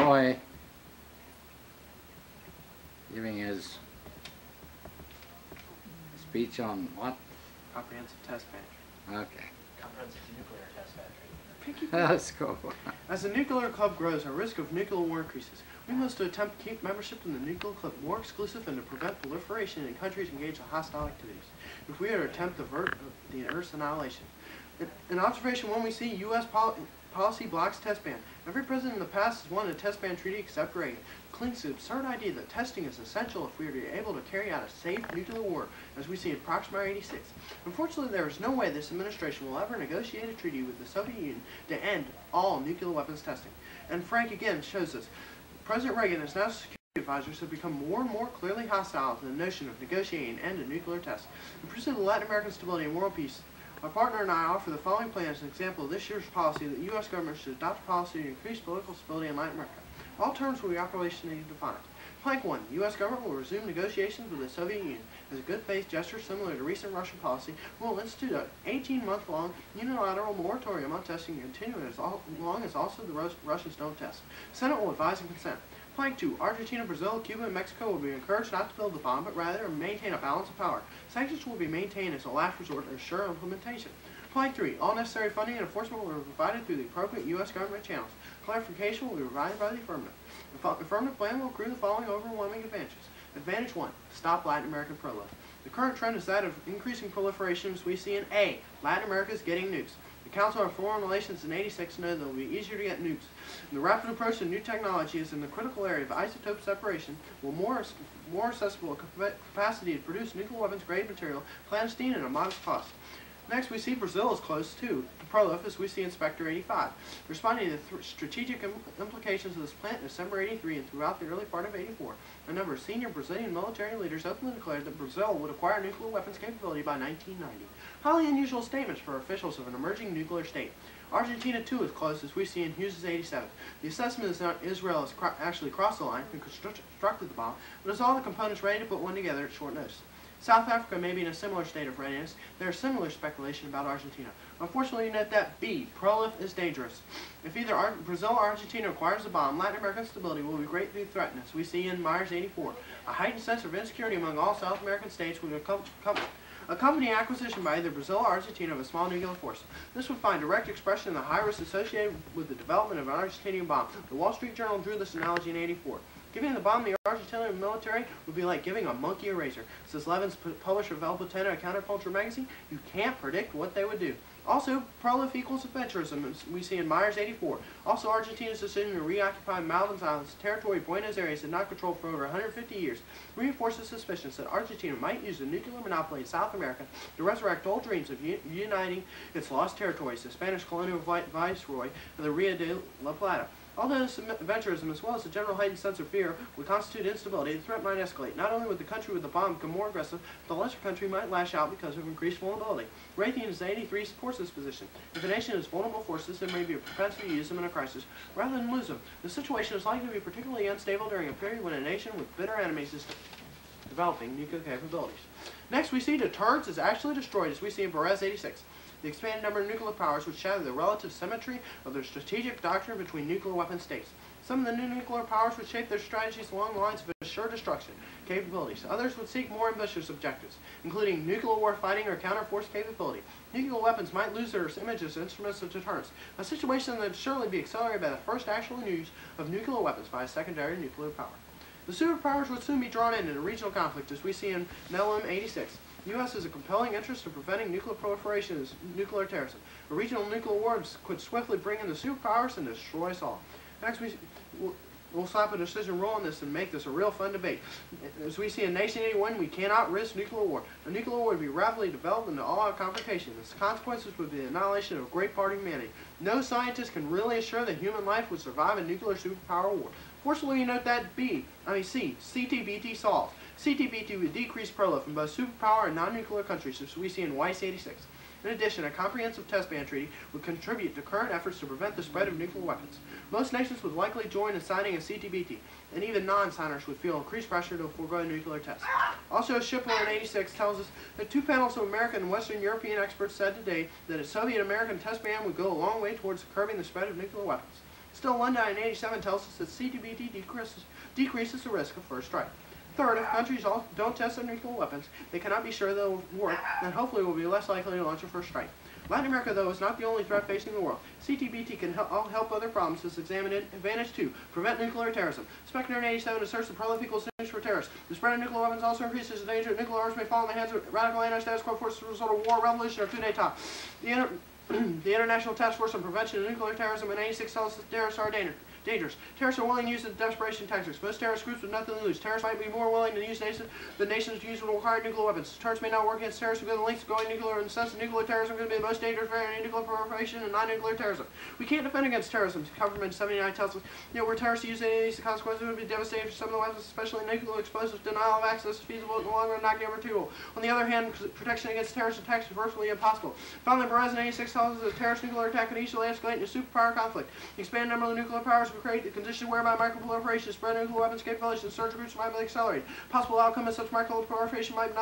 boy giving his speech on what? Comprehensive test ban. Okay. Comprehensive nuclear test ban treaty. That's cool. As the nuclear club grows, our risk of nuclear war increases. We must attempt to keep membership in the nuclear club more exclusive and to prevent proliferation in countries engaged in hostile activities. If we are to attempt to avert the Earth's annihilation. In observation 1, we see U.S. policy blocks test ban. Every president in the past has wanted a test ban treaty except Reagan. Clings to the absurd idea that testing is essential if we are to be able to carry out a safe nuclear war, as we see in Proxima 86. Unfortunately, there is no way this administration will ever negotiate a treaty with the Soviet Union to end all nuclear weapons testing. And Frank again shows us. President Reagan and his national security advisors have become more and more clearly hostile to the notion of negotiating an end to nuclear tests. In pursuit of Latin American stability and world peace, my partner and I offer the following plan as an example of this year's policy that the U.S. government should adopt a policy to increase political stability in Latin America. All terms will be operationally defined. Plank 1. The U.S. government will resume negotiations with the Soviet Union. As a good faith gesture similar to recent Russian policy, will institute an 18-month-long unilateral moratorium on testing continuing as long as also the Russians don't test. Senate will advise and consent. Plank 2. Argentina, Brazil, Cuba, and Mexico will be encouraged not to build the bomb, but rather maintain a balance of power. Sanctions will be maintained as a last resort and assure implementation. Plank 3. All necessary funding and enforcement will be provided through the appropriate U.S. government channels. Clarification will be provided by the affirmative. The affirmative plan will accrue the following overwhelming advantages. Advantage 1. Stop Latin American prolif. The current trend is that of increasing proliferation as we see in A. Latin America is getting nukes. The Council on Foreign Relations in '86 noted that it will be easier to get nukes. And the rapid approach to new technology is in the critical area of isotope separation, will more accessible capacity to produce nuclear weapons-grade material clandestine at a modest cost. Next, we see Brazil is close to prolif, as we see in Spectre 85. Responding to the strategic implications of this plant in December 83 and throughout the early part of 84, a number of senior Brazilian military leaders openly declared that Brazil would acquire nuclear weapons capability by 1990. Highly unusual statements for officials of an emerging nuclear state. Argentina, too, is close, as we see in Hughes' 87. The assessment is that Israel has actually crossed the line and constructed the bomb, but has all the components ready to put one together at short notice. South Africa may be in a similar state of readiness. There is similar speculation about Argentina. Unfortunately, note that B, prolif is dangerous. If either Brazil or Argentina acquires the bomb, Latin American stability will be greatly threatened, as we see in Myers 84. A heightened sense of insecurity among all South American states would accompany acquisition by either Brazil or Argentina of a small nuclear force. This would find direct expression in the high risk associated with the development of an Argentinian bomb. The Wall Street Journal drew this analogy in '84. Giving the bomb to the Argentinian military would be like giving a monkey a razor. Says Levin's publisher of El Poteno, a counterculture magazine, you can't predict what they would do. Also, prolif equals adventurism, as we see in Myers 84. Also, Argentina's decision to reoccupy Malvin's Islands, territory Buenos Aires had not controlled for over 150 years, reinforces suspicions that Argentina might use a nuclear monopoly in South America to resurrect old dreams of uniting its lost territories, the Spanish colonial viceroy of the Rio de la Plata. Although this adventurism, as well as a general heightened sense of fear, would constitute instability, the threat might escalate. Not only would the country with the bomb become more aggressive, but the lesser country might lash out because of increased vulnerability. Raytheon's 83 supports this position. If a nation has vulnerable forces, there may be a propensity to use them in a crisis, rather than lose them. The situation is likely to be particularly unstable during a period when a nation with bitter enemies is developing nuclear capabilities. Next, we see deterrence is actually destroyed, as we see in Perez 86. The expanded number of nuclear powers would shatter the relative symmetry of their strategic doctrine between nuclear weapon states. Some of the new nuclear powers would shape their strategies along the lines of assured destruction capabilities. Others would seek more ambitious objectives, including nuclear war fighting or counterforce capability. Nuclear weapons might lose their image as instruments of deterrence, a situation that would surely be accelerated by the first actual use of nuclear weapons by a secondary nuclear power. The superpowers would soon be drawn in a regional conflict, as we see in Nelum 86. The U.S. has a compelling interest in preventing nuclear proliferation and nuclear terrorism. A regional nuclear war could swiftly bring in the superpowers and destroy us all. Next, we'll slap a decision rule on this and make this a real fun debate. As we see in 1981, we cannot risk nuclear war. A nuclear war would be rapidly developed into all-out confrontation. Its consequences would be the annihilation of a great part of humanity. No scientist can really assure that human life would survive a nuclear superpower war. Fortunately, you note that C, CTBT solved. CTBT would decrease prolif in both superpower and non-nuclear countries, as we see in Weiss 86. In addition, a comprehensive test ban treaty would contribute to current efforts to prevent the spread of nuclear weapons. Most nations would likely join in signing a CTBT, and even non-signers would feel increased pressure to forego nuclear tests. Also, Shipler in 86 tells us that two panels of American and Western European experts said today that a Soviet-American test ban would go a long way towards curbing the spread of nuclear weapons. Still, one in 87 tells us that CTBT decreases the risk of first strike. Third, if countries don't test their nuclear weapons, they cannot be sure they'll work, and hopefully will be less likely to launch a first strike. Latin America, though, is not the only threat facing the world. CTBT can help other problems as examined in Advantage 2, prevent nuclear terrorism. Spectre 87 asserts the prolific solution for terrorists. The spread of nuclear weapons also increases the danger that nuclear arms may fall in the hands of radical anti-status quo forces as a result of war, revolution, or coup d'etat. The International Task Force on Prevention of Nuclear Terrorism in 86 tells us that terrorists are dangerous. Terrorists are willing to use the desperation tactics. Most terrorist groups with nothing to lose. Terrorists might be more willing to use the nations to use required nuclear weapons. Terrorists may not work against terrorists who go to the lengths of going nuclear, and since nuclear terrorism is going to be the most dangerous variant of nuclear proliferation and non-nuclear terrorism. We can't defend against terrorism. Government 79 tells us, were terrorists to use any of these, the consequences would be devastating for some of the weapons, especially nuclear explosives. Denial of access is feasible in the long run, not guaranteeable. On the other hand, protection against terrorist attacks is virtually impossible. Finally, Verizon 86 tells us that a terrorist nuclear attack could easily escalate into superpower conflict. The expanded number of nuclear powers will create the conditions whereby microproliferation, spread nuclear weapons capabilities, and surge groups might be accelerated. Possible outcome of such microproliferation might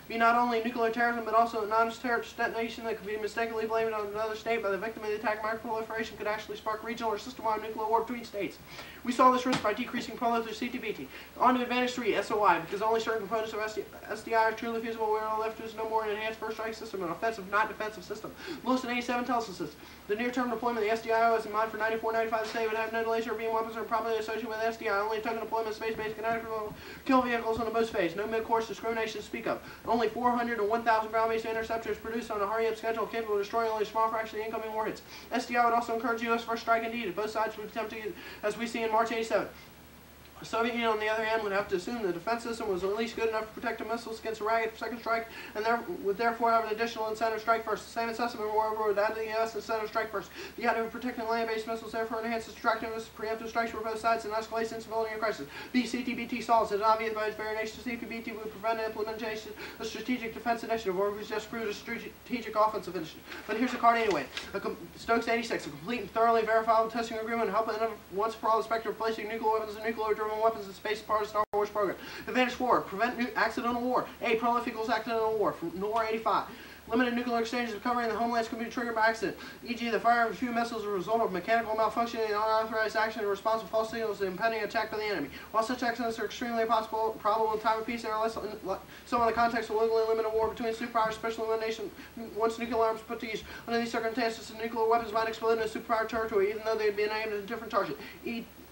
be not only nuclear terrorism, but also a non-terrorist detonation that could be mistakenly blamed on another state by the victim of the attack. Microproliferation could actually spark regional or system-wide nuclear war between states. We solve this risk by decreasing prolo through CTBT. On to Advantage 3, SOI, because only certain components of SDI are truly feasible. We are left to no more an enhanced first strike system, an offensive, not defensive system. Lewis and 87 tells us this. The near-term deployment of the SDIO is in mind for 94-95 state would have no laser beam weapons or properly associated with SDI. Only token deployment of space-based kinetic kill vehicles on the boost phase. No mid-course discrimination to speak of. Only 400 to 1,000 ground-based interceptors produced on a hurry-up schedule capable of destroying only a small fraction of the incoming warheads. SDI would also encourage U.S. first strike indeed, if both sides would attempt to use, as we see in March 87. The Soviet Union, on the other hand, would have to assume the defense system was at least good enough to protect the missiles against a ragged second strike, and would therefore have an additional incentive to strike first. The same assessment, moreover, would add to the U.S. incentive to strike first. The idea of protecting land-based missiles therefore enhances attractiveness, preemptive strikes for both sides, and escalates instability and crisis. B. CTBT solves it. Obvious by its very nature, CTBT would prevent the implementation of a strategic defense initiative, or was just proved a strategic offensive initiative. But here's the card anyway. Stokes 86, a complete and thoroughly verifiable testing agreement to help once for all the specter of placing nuclear weapons and nuclear-driven weapons in space part of the Star Wars program. Advantage 4, prevent accidental war. A. Prolific equals accidental war, from NOR 85. Limited nuclear exchanges occurring in the homelands can be triggered by accident, e.g. the fire of a few missiles as a result of mechanical malfunction and unauthorized action in response to false signals to impending attack by the enemy. While such accidents are extremely probable in time of peace, they are less so in the context of legally limited war between superpowers, especially when a nation wants nuclear arms put to use. Under these circumstances, the nuclear weapons might explode in a superpower territory, even though they had been aimed at a different target.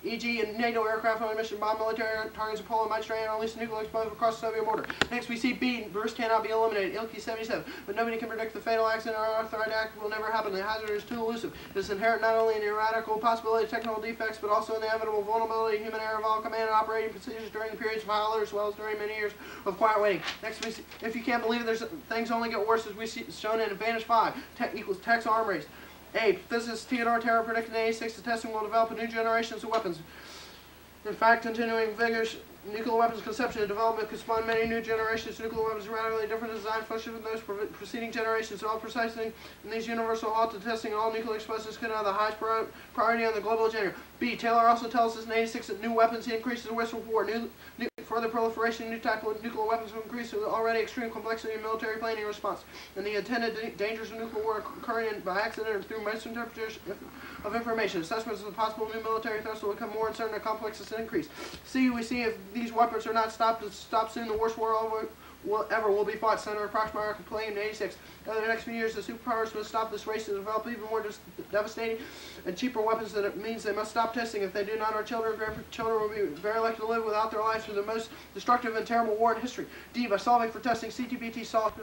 E.g. in NATO aircraft on a mission bomb military targets of Poland might strain or release a nuclear explosion across the Soviet border. Next we see B. The risk cannot be eliminated. Ilki 77. But nobody can predict the fatal accident or unauthorized act will never happen. The hazard is too elusive. It is inherent not only in the radical possibility of technical defects, but also in the inevitable vulnerability of human error of all command and operating procedures during the periods of high alert, as well as during many years of quiet waiting. Next we see, if you can't believe it, things only get worse, as we see shown in Advantage 5. Tech equals Tech's arm race. A. Physicist Theodore Terra predicted in 86 the testing will develop a new generation of weapons. In fact, continuing vigorous nuclear weapons conception and development could spawn many new generations of nuclear weapons, radically different design functions from those preceding generations. All precisely in these universal halted testing, all nuclear explosives could have the highest priority on the global agenda. B. Taylor also tells us in 86 that new weapons increases the risk of war. Further proliferation of new type of nuclear weapons will increase the already extreme complexity of military planning and response, and the intended dangers of nuclear war occurring by accident or through misinterpretation of information. Assessments of the possible new military threats will become more uncertain and complex as it increase. C. We see if these weapons are not stopped soon, the worst war ever will be fought. Senator Proxmire complained in 86. Over the next few years, the superpowers must stop this race to develop even more devastating and cheaper weapons. That it means they must stop testing. If they do not, our children and grandchildren will be very likely to live without their lives through the most destructive and terrible war in history. D. By solving for testing, CTBT solved